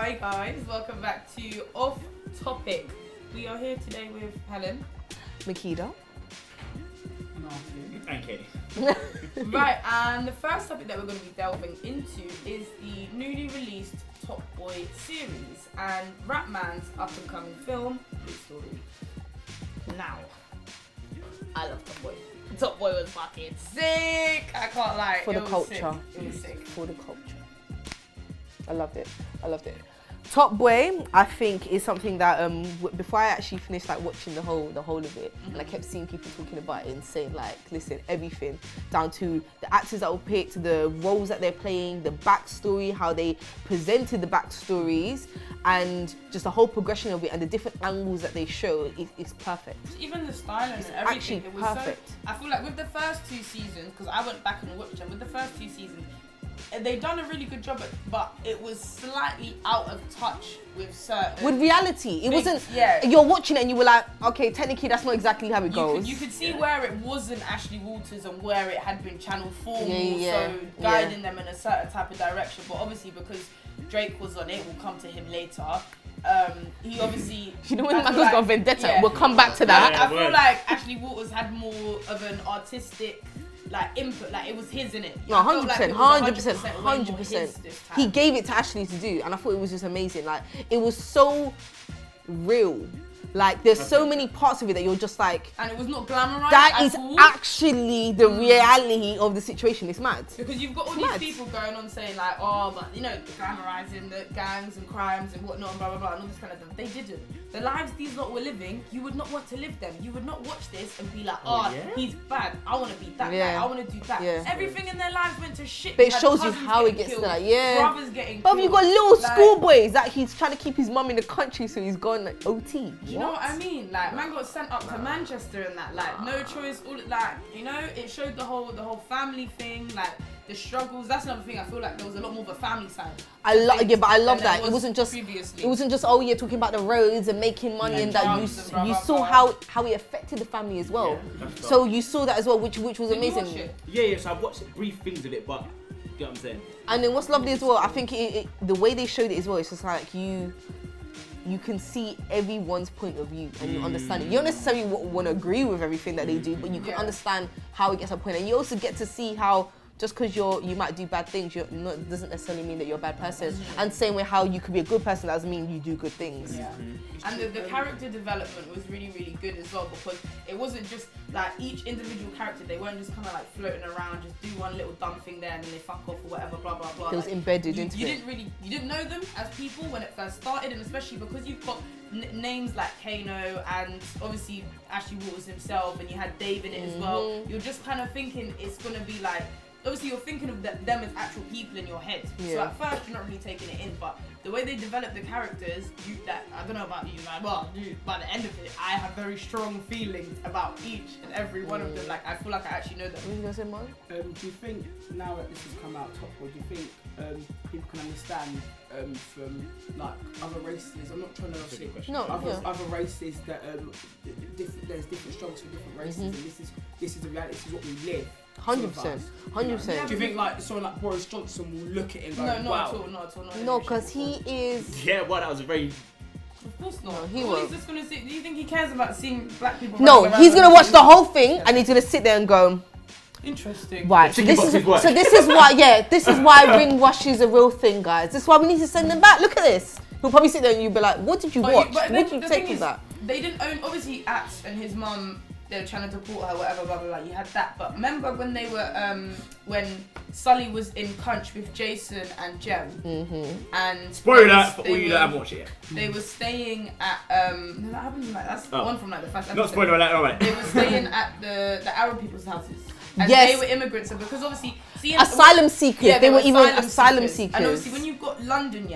Hi guys, welcome back to Off Topic. We are here today with Helen, Makeda, and Katie. Right, and the first topic that we're going to be delving into is the newly released Top Boy series and Rapman's up-and-coming film, Blue Story. Now, I love Top Boy. Top Boy was fucking sick. I can't lie. For the was culture. Sick. It was sick. For the culture. I loved it. Top Boy, I think, is something that before I actually finished watching the whole of it, and I kept seeing people talking about it and saying listen, everything down to the actors that were picked, the roles that they're playing, the backstory, how they presented the backstories, and just the whole progression of it and the different angles that they show is perfect. Even the styling and everything, actually it was perfect. I feel like with the first two seasons, because I went back and watched them, with the first two seasons, they've done a really good job, but it was slightly out of touch with certain... With reality. It things, wasn't... Yeah. You're watching it and you were like, okay, technically that's not exactly how it goes. You could see where it wasn't Ashley Walters and where it had been Channel 4 Yeah. so guiding them in a certain type of direction. But obviously because Drake was on it, we'll come to him later. He obviously... You know when I feel Michael's got vendetta, we'll come back to that. I feel like Ashley Walters had more of an artistic input, it was his in it. No, 100%. He gave it to Ashley to do, and I thought it was just amazing. It was so real. There's so many parts of it that you're just like... And it was not glamorized that at is all. actually the reality of the situation. It's mad. Because you've got all these people going on saying glamorizing the gangs and crimes and whatnot and blah blah blah and all this kind of stuff. They didn't. The lives these lot were living, you would not want to live them. You would not watch this and be like, he's bad. I want to be that guy. I want to do that. Yeah. Everything in their lives went to shit. But it shows you how it gets to that. Yeah. Brothers getting But killed. you've got little schoolboys that he's trying to keep his mum in the country, so he's gone OT. You know what I mean? Man got sent up to Manchester and that. No choice. All it showed the whole family thing. The struggles. That's another thing. I feel like there was a lot more of a family side. I love that. It wasn't just talking about the roads and making money and that you saw how it affected the family as well. Yeah, so you saw that as well, which was amazing. Yeah. So I've watched brief things of it, but you get what I'm saying. And then what's lovely as well, I think the way they showed it as well, it's just you can see everyone's point of view and you understand it. You don't necessarily want to agree with everything that they do, but you can understand how it gets a point. And you also get to see how just because you might do bad things, doesn't necessarily mean that you're a bad person. And same way how you could be a good person doesn't mean you do good things. Yeah. And the character development was really, really good as well, because it wasn't just each individual character, they weren't just kind of floating around, just do one little dumb thing there and then they fuck off or whatever, blah, blah, blah. It was embedded into it. You didn't know them as people when it first started, and especially because you've got names like Kano and obviously Ashley Waters himself, and you had Dave in it as well. You're just kind of thinking it's going to be obviously you're thinking of them as actual people in your head. So at first you're not really taking it in, but the way they develop the characters, I don't know about you, by the end of it, I have very strong feelings about each and every one of them. I feel like I actually know them. What are you going to say, Mark? Do you think now that this has come out Top Boy, do you think people can understand from other races? I'm not trying to say other races that there's different struggles for different races, and this is the reality. This is what we live. 100%. Do you think someone like Boris Johnson will look at it and go, not wow? at all. No, because he is... Yeah, that was a very... Of course not. No, he All won't. he's just gonna see. Do you think he cares about seeing black people? No, he's going to watch the whole thing and he's going to sit there and go... Interesting. Right, so this is why ring wash is a real thing, guys. This is why we need to send them back. Look at this. He'll probably sit there and you'll be like, what did you watch? What did you take from that? They didn't own, obviously, Axe and his mum, they were trying to deport her, whatever, blah, blah, blah. You had that. But remember when they were, when Sully was in Crunch with Jason and Jem? And spoiler that for all you that haven't watched it yet. They were staying at, no, that happened that's one from the first episode. Not spoiler that, alright. They were staying at the Arab people's houses. And yes. They were immigrants, and because obviously... asylum seekers. Yeah, they were even asylum seekers. And obviously when you've got London,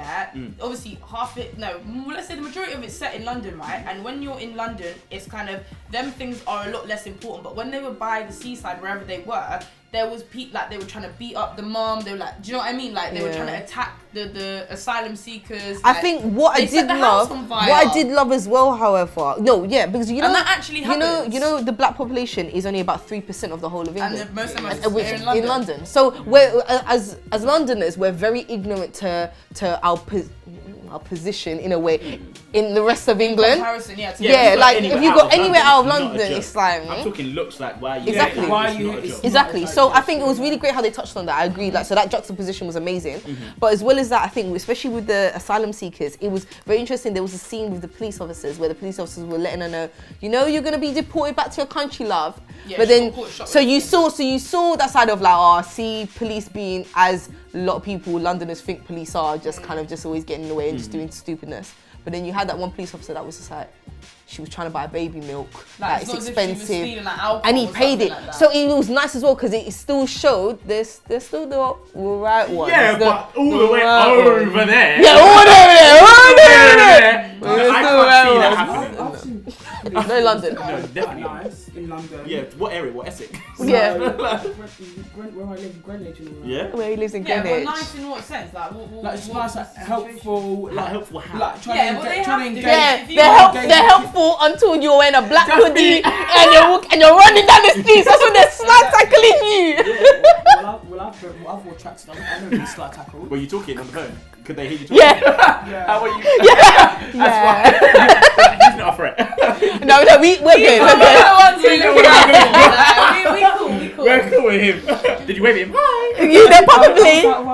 obviously let's say the majority of it's set in London, right? And when you're in London, it's kind of, them things are a lot less important. But when they were by the seaside, wherever they were, there was people, they were trying to beat up the mom. They were do you know what I mean? They were trying to attack the asylum seekers. I think what I did love as well, however, because you know, and that actually happens. You know, the black population is only about 3% of the whole of England, and most of them are in London. So we're as Londoners, we're very ignorant to our. our position in a way in the rest of England. Comparison, yeah. Yeah, like if you go anywhere out of London, it's like I'm talking looks like why you exactly. Why you Exactly. So I think it was really great how they touched on that. I agree. Like so that juxtaposition was amazing. But as well as that, I think especially with the asylum seekers, it was very interesting. There was a scene with the police officers where the police officers were letting her know, you know, you're gonna be deported back to your country, love. Yeah, but then so you saw that side of like, oh, see police being as a lot of people, Londoners think police are just kind of just always getting in the way and just doing stupidness. But then you had that one police officer that was just like, she was trying to buy baby milk, like it's expensive, and he paid it. Like so it was nice as well because it still showed there's still the right one. Yeah, but all the way over there. Yeah, all there. I can't see that happening. No, London. No, definitely not. Nice in London. Yeah, what area? What Essex? Yeah. Where I live, Greenwich and all that. Yeah. Where he lives in Yeah, Greenwich. but nice in what sense? Like, Like it's nice, like, helpful, like helpful how? like trying Yeah, to but engage, they trying to have to. engage. Yeah, they're helpful until you're wearing a black hoodie and you're running down the streets. That's when they're slide tackling you. I've worn tracks. I know these slide tackles. Were you talking on the phone? Could they hear you talking? Yeah. How are you? Yeah. That's why. He's not a threat. No, we're good. We cool. We're cool with him. Did you wave at him? Hi. You there probably. I'm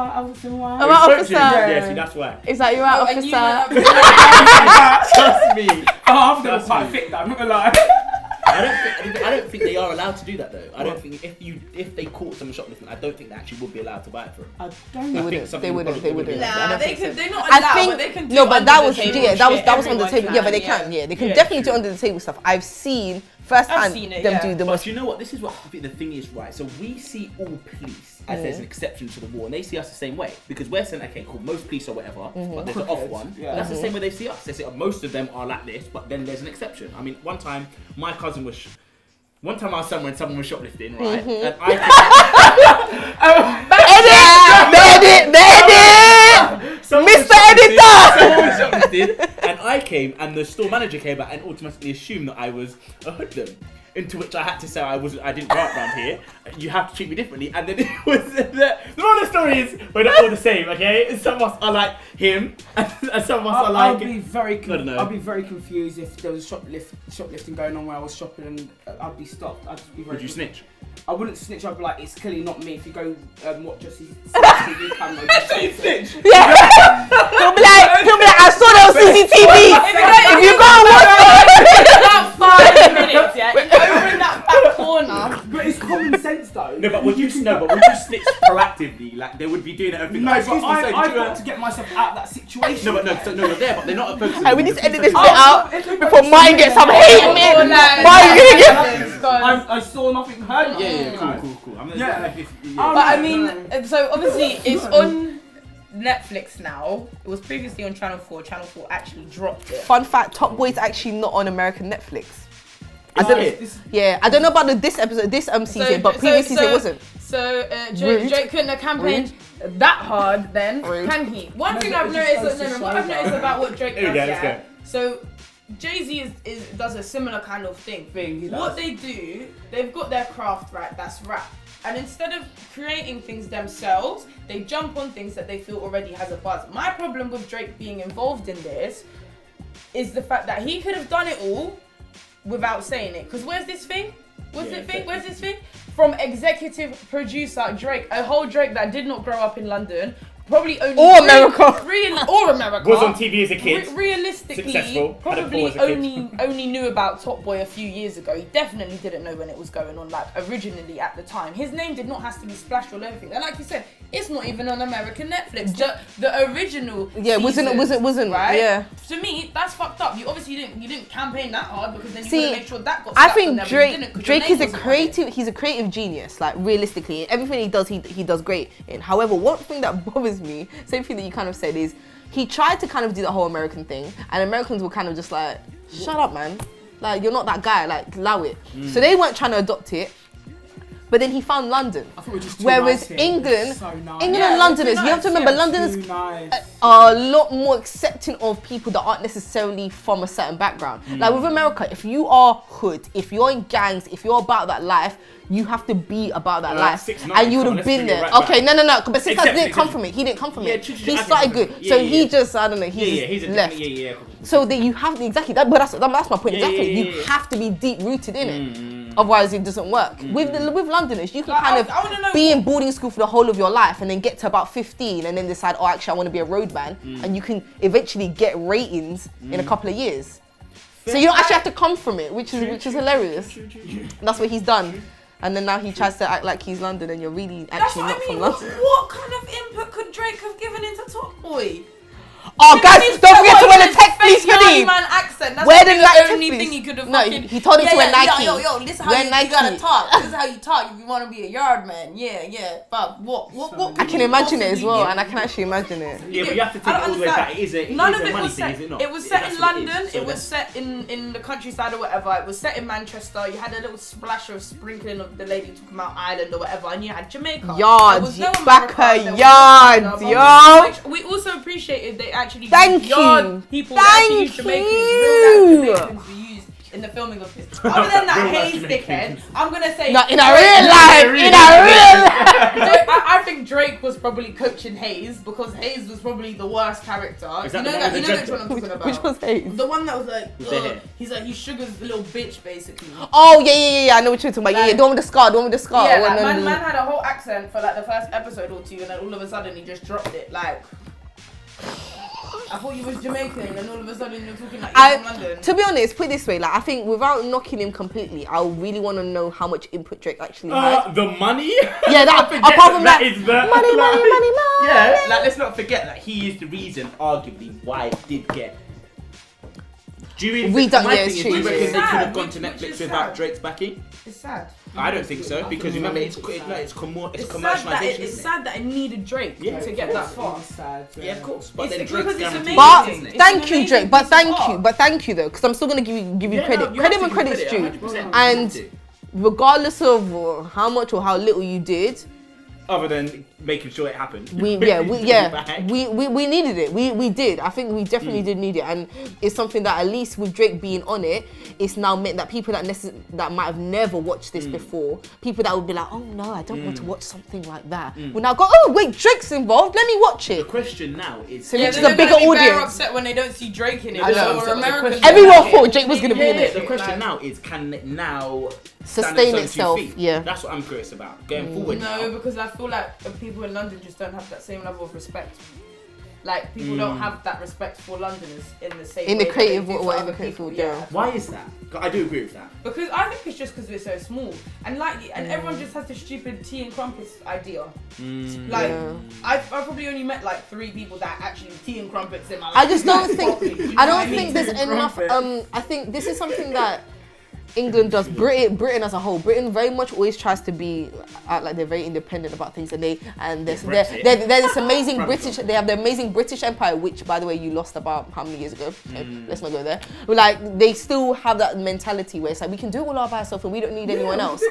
I'm an officer. Yeah, see, that's why. It's like you're out, And you officer. went up Trust me. half of them are quite fit though, I'm not gonna lie. I don't think they are allowed to do that though. I don't think if they caught someone shoplifting, I don't think they actually would be allowed to buy it for them. I don't They wouldn't. Nah, they're not I allowed, think but they can do no, but that was under-the-table yeah, that was shit. on the table. Everyone Yeah, but they can, can. Yeah, they can Yeah, definitely do true. under the table stuff. I've seen firsthand seen it, them yeah. do the But most. you know what? This is what I think the thing is, right? So we see all police as there's an exception to the rule, and they see us the same way because we're saying, okay, cool, most police or whatever, but there's an off one. Yeah. That's the same way they see us. They say most of them are like this, but then there's an exception. I mean, one time my cousin was. One time I was somewhere and someone was shoplifting, right? And I Edit! Mr. Editor! Someone was shoplifting, and I came, and the store manager came out and automatically assumed that I was a hoodlum. Into which I had to say I didn't grow up around here. You have to treat me differently. And then it was the moral of the story is we're not all the same, okay? Some of us are like him, and some of us are like. I'll be very confused if there was shoplifting going on where I was shopping and I'd be stopped. I'd just be very. Would you snitch? I wouldn't snitch. I'd be like, it's clearly not me. If you go watch your CCTV camera, you snitch. Yeah. He'll be like, I saw that on CCTV. If you go and watch about 5 minutes, yeah, you open that back corner. But it's common sense though. No, but would you snitch proactively? Like they would be doing everything. No, Like, but excuse me, sir, I've did you, got to get myself out of that situation. No, you're there, but they're not focusing. Hey, we need to edit this bit Oh, out before mine gets some hate on me. Mine gonna get. I saw nothing, heard nothing. Yeah, cool. I'm But I mean, so obviously it's on Netflix now. It was previously on Channel 4. Channel 4 actually dropped it. Fun fact: Top Boy's actually not on American Netflix. I don't know about this season, but previously it wasn't. So Drake couldn't have campaigned that hard then, can he? One thing I've noticed about what Drake does, so Jay-Z does a similar kind of thing. What they do, they've got their craft right, that's rap. And instead of creating things themselves, they jump on things that they feel already has a buzz. My problem with Drake being involved in this is the fact that he could have done it all without saying it. Because where's this thing? Where's this thing? From executive producer Drake, a whole Drake that did not grow up in London, probably only America was on TV as a kid. Realistically, successful. Probably only knew about Top Boy a few years ago. He definitely didn't know when it was going on. Like originally at the time, his name did not have to be splashed all over everything. And like you said, it's not even on American Netflix. The original, wasn't right? Yeah. To me, that's fucked up. You obviously didn't campaign that hard because then you See, gotta make sure that got. I think on there, Drake is a creative. He's a creative genius. Like realistically, everything he does, he does great in. However, one thing that bothers me, same thing that you kind of said, is he tried to kind of do the whole American thing, and Americans were kind of just like, shut up, man. Like you're not that guy. Like allow it. So they weren't trying to adopt it. but then he found London. I thought it was just too Whereas nice England, so nice. England Yeah, and Londoners, too you have to nice, remember, yeah, Londoners Too nice. are a lot more accepting of people that aren't necessarily from a certain background. Like with America, if you are hood, if you're in gangs, if you're about that life, you have to be about that life. 6ix9ine, And you would come on, have let's been bring there. it right Okay, back. no. But 6ix9ine Except- didn't come from it. He didn't come from Yeah, it. true, He I started guess good. so. So Yeah, he yeah. just, I don't know, Yeah, he he's just a left. Yeah. So that you have exactly that, but that's my point. Yeah, Exactly, yeah, you yeah. have to be deep rooted in it. Otherwise, it doesn't work. With Londoners, you can Like, kind I wanna know of be in boarding school for the whole of your life, and then get to about 15, and then decide, oh, actually, I want to be a roadman, and you can eventually get ratings in a couple of years. So you don't actually have to come from it, which is hilarious. And that's what he's done. And then now he tries to act like he's London, and you're really That's actually what not I mean. from What, London. what kind of input could Drake have given into Top Boy? Oh, guys, He's don't forget to got wear the his tech fake fleece hoodie. Yardy man accent. That's Wear probably the the Nike only fleece. thing he could have No, fucking... he told him to wear Nike. Yo, this is how Wear you Nike. gotta talk. This is how you talk if you want to be a yard man. Yeah. But what I can imagine it as well, possibly and I can actually imagine it. Yeah, but you have to take I it don't all the way back. understand. It None is of a it money was thing, set. is it not? It was set That's in what it is. London. So It was that's- set in the countryside or whatever. It was set in Manchester. You had a little splash of sprinkling of the lady talking about Ireland or whatever, and you had Jamaica. Yard, There was no back America, her there was yard, no Canada, yo. which we also appreciated. They actually Thank used yard you. people. They actually used Thank Jamaicans. you. Real life Jamaicans were used in the filming of this. Other than that Real life Hayes Jamaicans. dickhead, I'm gonna say No, in a real life, in a real life. I think Drake was probably coaching Hayes because Hayes was probably the worst character. Is that you the know one with which the one I'm dreadlocks? talking about. Which was Hayes? The one that was like, With the hair. he's Sugar's little bitch basically. Oh yeah. I know what you're talking about. Yeah, Like- the one with the scar, the one with the scar. Yeah, one like, on the- man had a whole accent for like the first episode or two, and then all of a sudden he just dropped it. Like, I thought you was Jamaican, and all of a sudden you're talking like you're from London. To be honest, put it this way, like I think without knocking him completely, I really want to know how much input Drake actually had. The money? Yeah, that Forget apart from that, is the money. Yeah, like let's not forget that he is the reason, arguably, why it did get. Do you really We think, don't- my yeah, thing it's is, true, do you it's reckon true. they could Sad, have gone to which Netflix is without sad. Drake's backing? It's sad. I don't think so because remember it's It's commercialization. sad that isn't it's it? sad that it needed Drake Yeah, to of get that far. It's sad. Yeah, of course. But It's then because Drake's it's guaranteed. But amazing. It's thank an you, amazing Drake. But piece of art. thank you though, because I'm still gonna give you Yeah, credit. no, you Credit have when to credit's give due. credit, 100%. And regardless of how much or how little you did, Other than making sure it happened. we needed it. We did. I think we definitely did need it, and it's something that at least with Drake being on it, it's now meant that people that might have never watched this before, people that would be like, oh no, I don't want to watch something like that, will now go, oh wait, Drake's involved. Let me watch The it. question now is. So Yeah, which is they're a bigger gonna be bare audience. upset when they don't see Drake in it. I know. So Americans Everyone like thought it. Drake was gonna be in it. The question now is, can it now stand Sustain on its own itself, 2 feet? yeah. That's what I'm curious about going forward. No, now. because I feel like the people in London just don't have that same level of respect. Like people don't have that respect for Londoners in the same In the way creative that they do for whatever other creative people. field, Yeah. yeah. Why is that? I do agree with that. Because I think it's just because we're so small, and everyone just has this stupid tea and crumpets idea. Like Yeah. I've probably only met like 3 people that actually tea and crumpets in my life. I just don't Properly. think. I don't mean? think there's enough. I think this is something that England does. Britain as a whole. Britain very much always tries to be like they're very independent about things, and they're this amazing British. They have the amazing British Empire, which by the way you lost about how many years ago? So let's not go there. But like they still have that mentality where it's like we can do it all by ourselves and we don't need anyone else.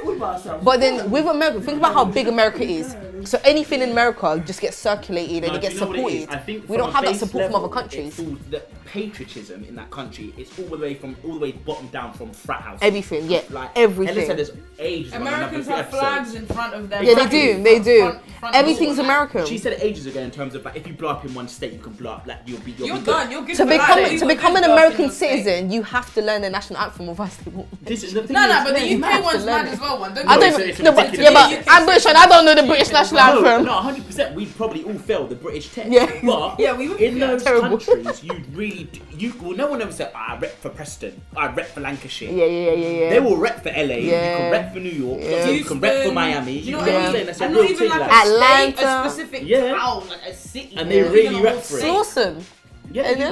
But then with America, think about how big America is. So anything in America just gets circulated and it gets supported. I think We don't have that support from other countries. The patriotism in that country is all the way bottom down from frat house. Everything, yeah, Like everything. Ella said there's ages on Americans another have episode. flags in front of them. Yeah, they do. They do. Front Everything's door. American. She said it ages ago in terms of like if you blow up in one state, you can blow up like you'll be You're good. done. You're good. To for life. become You to got become good an stuff in American your state. citizen, you have to learn the national anthem of us. This is the thing. No, is, but the You have UK one's to learn mad it. as well. One. Don't I get don't. me it's No, but ridiculous. yeah, but I'm British and I don't know the British national anthem. No, 100%. We'd probably all fail the British test. Yeah. But Yeah, we would. in those Terrible. countries, no one ever said, I rep for Preston, I rep for Lancashire. Yeah. They will rep for LA, you Yeah. can rep for New York, Yeah. you can rep for Miami. You know can what I rep mean? That's a And real not even thing, like like. a state, Atlanta. a specific Yeah. town, like a city. And they or really even a rep whole for it. It's state. awesome. Yeah, in we LA.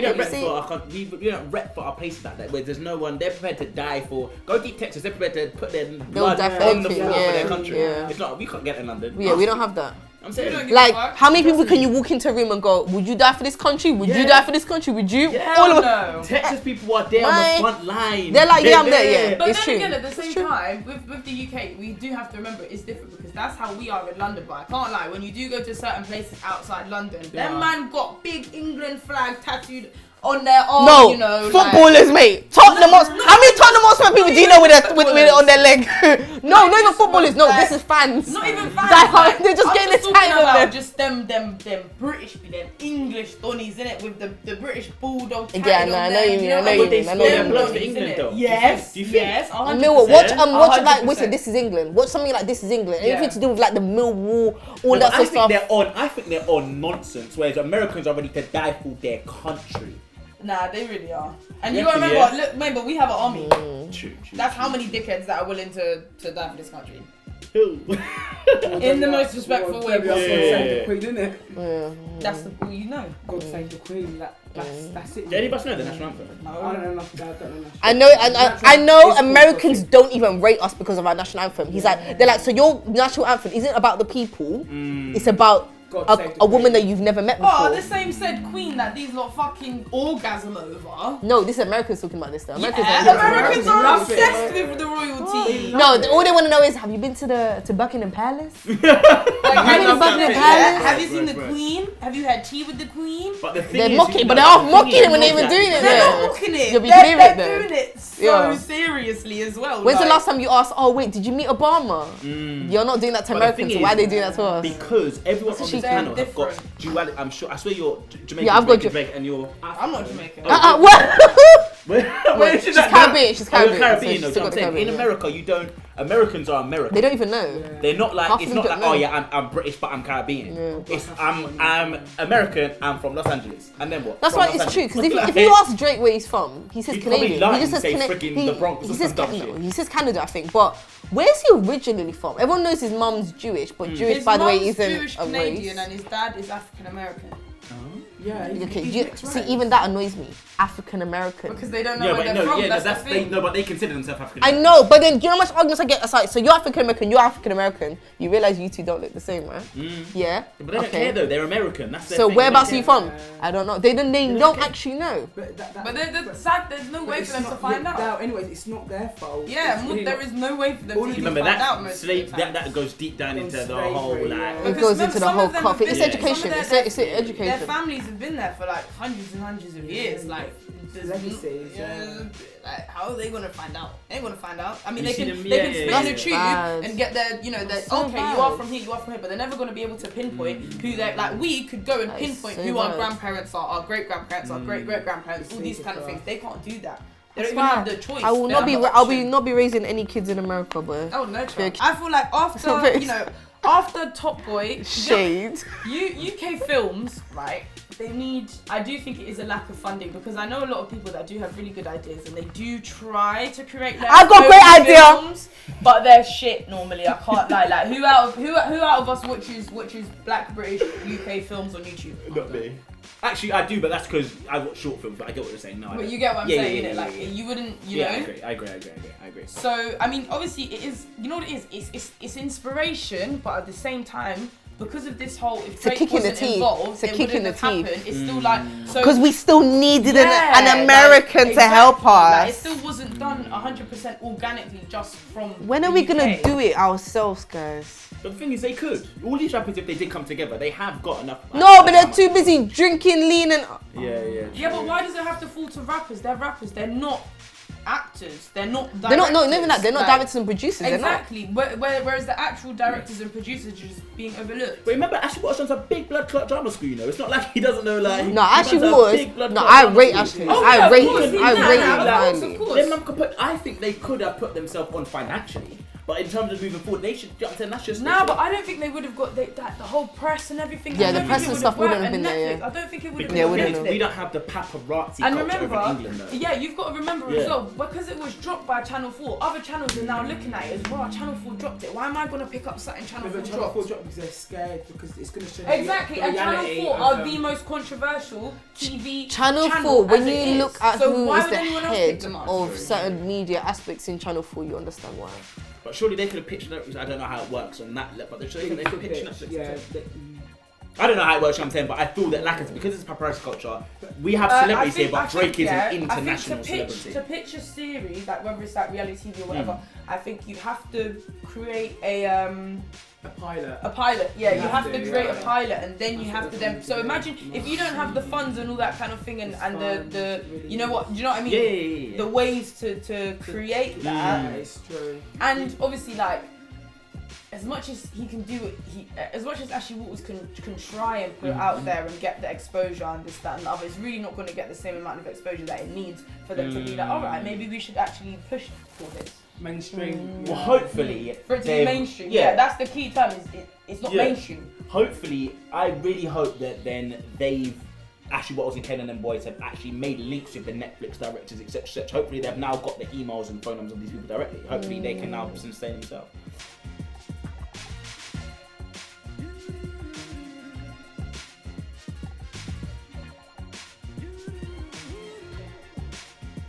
don't rep See? for our country. We don't rep for our places like that. Where there's no one. They're prepared to die for. Go deep Texas. They're prepared to put their blood die for on the anything, floor for their yeah, country. yeah. It's not. We can't get in London. Yeah, we don't have that. I'm saying. Like, how many people can you walk into a room and go, would you die for this country? Would you die for this country? Would you? Yeah, All of no. Texas people are there on the front line. They're like, yeah, I'm there, yeah. But It's then true. again, at the same time, with the UK, we do have to remember it's different because that's how we are in London. But I can't lie, when you do go to certain places outside London, them man got big England flag tattooed on their arm. No, you know, footballers, mate. Tottenham Hotspur. How many Tottenham Hotspur people do you know with it on their leg? No, not even footballers. No, this is fans. Not even fans. Like, they're just getting the tag on them. Just them British, them English Donnies in it with the British bulldog. Yeah, no, I know you mean. I know you mean. I know Their you blood mean. for England though. Yes, Do you think? yes. Millwall, watch like 100%. what's it? This is England. Watch something like This is England. Anything Yeah. to do with like the Millwall, all that I sort think of stuff. I think they're on nonsense. Whereas Americans are ready to die for their country. Nah, they really are. And You you gotta reckon, remember, look, remember, we have an army. True. That's how many dickheads that are willing to die for this country. Who? In the most respectful way God possible. save the Queen, innit? That's the all you know. God save the Queen. That's it. Do any of us know the national anthem? I don't know nothing. I don't know. I know, I know Americans don't even rate us because of our national anthem. They're like, so your national anthem isn't about the people, it's about a woman that you've never met before. Oh, the same said Queen that these lot fucking orgasm over. No, this is Americans talking about this though. Americans Americans are love it. obsessed with the royalty. No, all they want to know is, have you been to Buckingham Palace? Like, Palace. have you seen the Queen? Have you had tea with the Queen? But the thing They're is, mocking, you but know, they are the mocking thing it when is they even that- doing it. They're Yeah. not mocking it. You'll be They're clear it though. doing it so Yeah. seriously as well. When's the like- last time you asked, oh wait, did you meet Obama? You're not doing that to But the Americans, thing so why are is, they doing that to us? Because everyone on this they're panel have got different. duality. I'm sure. I swear you're Jamaican. Yeah, I've got Jamaican, and you're. I'm not Jamaican. What? Where She's Caribbean, she's Caribbean, Caribbean. so she's No, still I'm got the saying in Caribbean, yeah. America, you don't. Americans are American. They don't even know. They're not like Half it's of not them like don't oh know. yeah I'm British but I'm Caribbean. Yeah. It's I'm American. I'm from Los Angeles. And then what? That's From why Los it's true, Angeles. because if you ask Drake where he's from, he says He'd probably Canadian. lie He just and says say Canadian. friggin' the Bronx or He says some dumb Canada. shit. He says Canada, I think. But where's he originally from? Everyone knows his mum's Jewish, but Jewish, His by the way, mum's isn't Jewish a race. Canadian and his dad is African American. Yeah. Okay, he's you, mixed see, race. even that annoys me. African American. Because they don't know Yeah, where but they're from. no, That's the thing. but they consider themselves African. I know, but then do you know how much arguments I get aside? So you're African American, you're African American. You realize you two don't look the same, right? Yeah. But they don't care though. They're American. That's their So thing. whereabouts are They you don't care. from? I don't know. They don't actually know. But But there's no way it's for them to not- find yeah, out. no, anyways, it's not their fault. Yeah, It's really there not- is no way for them All to of even Remember find out that most slave of the time. that goes deep down into the slavery, whole like. yeah. It Because goes into the some whole of them cup. have It's been- education. some of It's their education. families have been there for like hundreds and hundreds of years. Like, there's Legacies, yeah. Like, how are they gonna find out? They ain't gonna find out. I mean, You they see can them- they yeah, can yeah, spit yeah. in a That's tube bad. and get their, you know, their So okay, bad. you are from here, you are from here, but they're never gonna be able to pinpoint who they like. We could go and That is pinpoint so who our bad. grandparents are, our great grandparents, our great great grandparents, all these kind of things. They can't do that. They don't even have the choice. I will They not have be. the I'll be option. not be raising any kids in America, but Oh no, Very- chance. I feel like not after very- you know, after Top Boy, shade. UK films, right? They need. I do think it is a lack of funding because I know a lot of people that do have really good ideas and they do try to create. Their I've got own great idea. films, but they're shit normally. I can't lie. Like who out of us watches Black British UK films on YouTube? Not me. Actually, I do, but that's because I watch short films. But I get what you're saying. No, I But don't. you get what I'm Yeah, saying, yeah, innit? yeah, Like yeah. you wouldn't, you Yeah, know. I agree. So I mean, obviously, it is. You know what it is? It's inspiration, but at the same time, because of this whole, if a Drake kick in the wasn't teeth. involved, It's a it kick in wouldn't the have teeth. happened. It's still like so. Because we still needed Yeah, an American like, to help exactly. Like, it us. still wasn't done 100% organically just from. When the are we UK. gonna do it ourselves, guys? But the thing is, they could. All these rappers, if they did come together, they have got enough. No, but they're too busy drinking, lean, and Yeah. Yeah, but why does it have to fall to rappers? They're rappers. They're not actors. They're not. Directors. they're not. No, not even that. They're not Like, directors and producers. Exactly. Whereas the actual directors and producers are just being overlooked. But remember, Ashley Waterston's a big blood clot drama school. You know, it's not like he doesn't know like. They're not. No, he Ashley runs a was. big blood No, clot I drama rate school. Ashley. Oh, I yeah, of rate course, him. he I can. rate Of him course, highly. of course. Them man could put. I think they could have put themselves on financially. But in terms of moving forward, they should. I'm saying that's just. Nah, but I don't think they would have got the whole press and everything. Yeah, the press and stuff wouldn't have been there. I don't think it would have because been. we don't have the paparazzi and culture remember, over in England, though. Yeah, you've got to remember as well, because it was dropped by Channel 4. Other channels are now looking at it as well. Channel 4 dropped it. Why am I gonna pick up something Channel 4 Channel 4 dropped because they're scared because it's gonna show exactly. the And Channel reality 4 of, are the most controversial TV Channel 4, when you look at so who why is would the anyone else pick head them up? of certain media aspects in Channel 4, you understand why. But surely they could have pitched Netflix. I don't know how it works on that level, but they could have pitched Netflix. Yeah. I don't know how it works, I'm saying, but I feel that because it's paparazzi culture, we have celebrities here, but Drake is an international celebrity. To pitch a series, like whether it's like reality TV or whatever, I think you have to create a pilot. A pilot, yeah. You have to create yeah. a pilot, and then you have to then. So imagine if you don't have the funds and all that kind of thing, and the you know what I mean? Yeah. The ways to create that. Yeah, it's true. And obviously, like, as much as he can do it, as much as Ashley Waters can try and put out there and get the exposure and this, that, and the other, it's really not going to get the same amount of exposure that it needs for them to be like, all right, maybe we should actually push for this. Mainstream. Well, hopefully. For it to be mainstream. Yeah, that's the key term. It's not mainstream. Hopefully, I really hope that then Ashley Waters and Kenan and boys have actually made links with the Netflix directors, etc. Hopefully, they've now got the emails and phone numbers of these people directly. Hopefully, they can now sustain themselves.